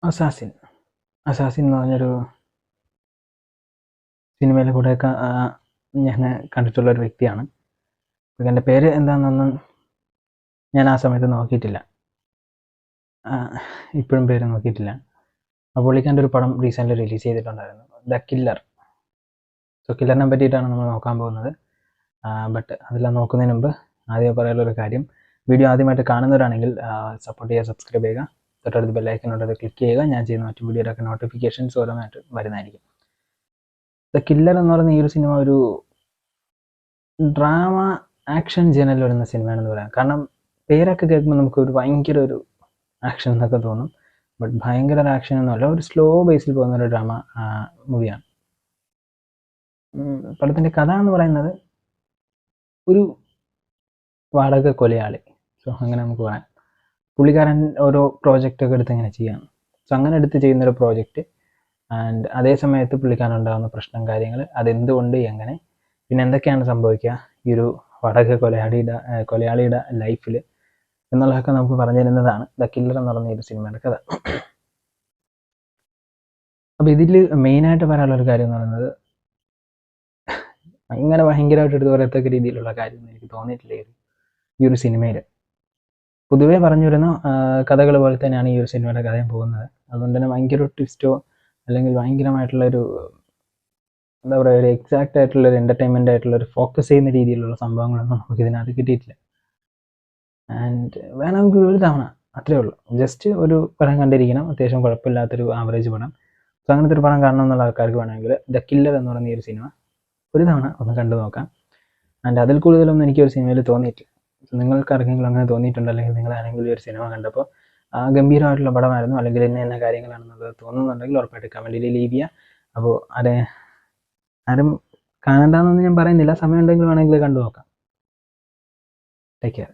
Assassin assassin എന്ന് പറഞ്ഞൊരു സിനിമയിൽ കൂടെയൊക്കെ ഞാൻ കണ്ടിട്ടുള്ള ഒരു വ്യക്തിയാണ്. പുള്ളിക്കാരൻ്റെ പേര് എന്താണെന്നൊന്നും ഞാൻ ആ സമയത്ത് നോക്കിയിട്ടില്ല, ഇപ്പോഴും പേര് നോക്കിയിട്ടില്ല. അപ്പോൾ പുള്ളിക്കാരൻ്റെ ഒരു പടം റീസെൻ്റ്ലി റിലീസ് ചെയ്തിട്ടുണ്ടായിരുന്നു, ദ കില്ലർ. സോ കില്ലറിനെ പറ്റിയിട്ടാണ് നമ്മൾ നോക്കാൻ പോകുന്നത്. ബട്ട് അതെല്ലാം നോക്കുന്നതിന് മുമ്പ് ആദ്യം പറയാനുള്ളൊരു കാര്യം, വീഡിയോ ആദ്യമായിട്ട് കാണുന്നവരാണെങ്കിൽ സപ്പോർട്ട് ചെയ്യുക, സബ്സ്ക്രൈബ് ചെയ്യുക, തൊട്ടടുത്ത് ബെല്ലൈക്കനോട് അത് ക്ലിക്ക് ചെയ്യുക. ഞാൻ ചെയ്യുന്ന മറ്റു വീഡിയോയിലൊക്കെ നോട്ടിഫിക്കേഷൻസ് ഓരോന്നായിട്ട് വരുന്നതായിരിക്കും. ദ കില്ലർ എന്ന് പറയുന്ന ഈ ഒരു സിനിമ ഒരു ഡ്രാമ ആക്ഷൻ ജനറിൽ വരുന്ന സിനിമയാണെന്ന് പറയാം. കാരണം പേരൊക്കെ കേൾക്കുമ്പോൾ നമുക്ക് ഒരു ഭയങ്കര ഒരു ആക്ഷൻ എന്നൊക്കെ തോന്നും. ബട്ട് ഭയങ്കര ഒരു ആക്ഷൻ ഒന്നുമല്ല, ഒരു സ്ലോ ബേസിൽ പോകുന്ന ഒരു ഡ്രാമ മൂവിയാണ്. പടത്തിൻ്റെ കഥ എന്ന് പറയുന്നത് ഒരു വാടക കൊലയാളി, സോ അങ്ങനെ നമുക്ക് പറയാം. പുള്ളിക്കാരൻ ഓരോ പ്രോജക്റ്റൊക്കെ എടുത്ത് ഇങ്ങനെ ചെയ്യാണ്. സോ അങ്ങനെ എടുത്ത് ചെയ്യുന്നൊരു പ്രോജക്റ്റ്, ആൻഡ് അതേ സമയത്ത് പുള്ളിക്കാരൻ ഉണ്ടാകുന്ന പ്രശ്നം, കാര്യങ്ങൾ, അതെന്തുകൊണ്ട്, എങ്ങനെ, പിന്നെ എന്തൊക്കെയാണ് സംഭവിക്കുക ഈ ഒരു വാടക കൊലയാളിയുടെ ലൈഫിൽ എന്നുള്ളതൊക്കെ നമുക്ക് പറഞ്ഞു തരുന്നതാണ് ദ കില്ലർ എന്ന് പറയുന്ന ഒരു സിനിമയുടെ കഥ. അപ്പോൾ ഇതിൽ മെയിനായിട്ട് പറയാനുള്ളൊരു കാര്യം എന്ന് പറയുന്നത്, ഇങ്ങനെ ഭയങ്കരമായിട്ട് എടുത്ത് പറയത്തക്ക രീതിയിലുള്ള കാര്യമൊന്നും എനിക്ക് തോന്നിയിട്ടില്ല ഈ ഒരു സിനിമയിൽ. പൊതുവേ പറഞ്ഞു വരുന്ന കഥകൾ പോലെ തന്നെയാണ് ഈ ഒരു സിനിമയുടെ കഥയും പോകുന്നത്. അതുകൊണ്ട് തന്നെ ഭയങ്കര ട്വിസ്റ്റോ അല്ലെങ്കിൽ ഭയങ്കരമായിട്ടുള്ളൊരു എന്താ പറയുക, ഒരു എക്സാക്റ്റ് ആയിട്ടുള്ളൊരു എൻ്റർടൈൻമെൻ്റ് ആയിട്ടുള്ളൊരു ഫോക്കസ് ചെയ്യുന്ന രീതിയിലുള്ള സംഭവങ്ങളൊന്നും നമുക്ക് ഇതിനകത്ത് കിട്ടിയിട്ടില്ല. ആൻഡ് വേണമെങ്കിൽ ഒരു തവണ, അത്രേ ഉള്ളൂ, ജസ്റ്റ് ഒരു പടം കണ്ടിരിക്കണം, അത്യാവശ്യം കുഴപ്പമില്ലാത്തൊരു ആവറേജ് പടം. സോ അങ്ങനത്തെ ഒരു പടം കാണണം എന്നുള്ള ആൾക്കാർക്ക് വേണമെങ്കിൽ ദ കില്ലർ എന്ന് പറയുന്ന ഈ ഒരു സിനിമ ഒരു തവണ ഒന്ന് കണ്ടു നോക്കാം. ആൻഡ് അതിൽ കൂടുതലൊന്നും എനിക്ക് ഒരു സിനിമയിൽ തോന്നിയിട്ടില്ല. നിങ്ങൾക്ക് ആർക്കെങ്കിലും അങ്ങനെ തോന്നിയിട്ടുണ്ട്, അല്ലെങ്കിൽ നിങ്ങളാണെങ്കിലും ഈ ഒരു സിനിമ കണ്ടപ്പോൾ ഗംഭീരമായിട്ടുള്ള പടമായിരുന്നു, അല്ലെങ്കിൽ ഇന്ന കാര്യങ്ങളാണെന്നുള്ളത് തോന്നുന്നുണ്ടെങ്കിൽ ഉറപ്പായിട്ട് കമൻറ്റിൽ ലീവ് ചെയ്യുക. അപ്പോൾ ആരും കാണണ്ടെന്നൊന്നും ഞാൻ പറയുന്നില്ല, സമയമുണ്ടെങ്കിൽ വേണമെങ്കിൽ കണ്ടു നോക്കാം. Take care.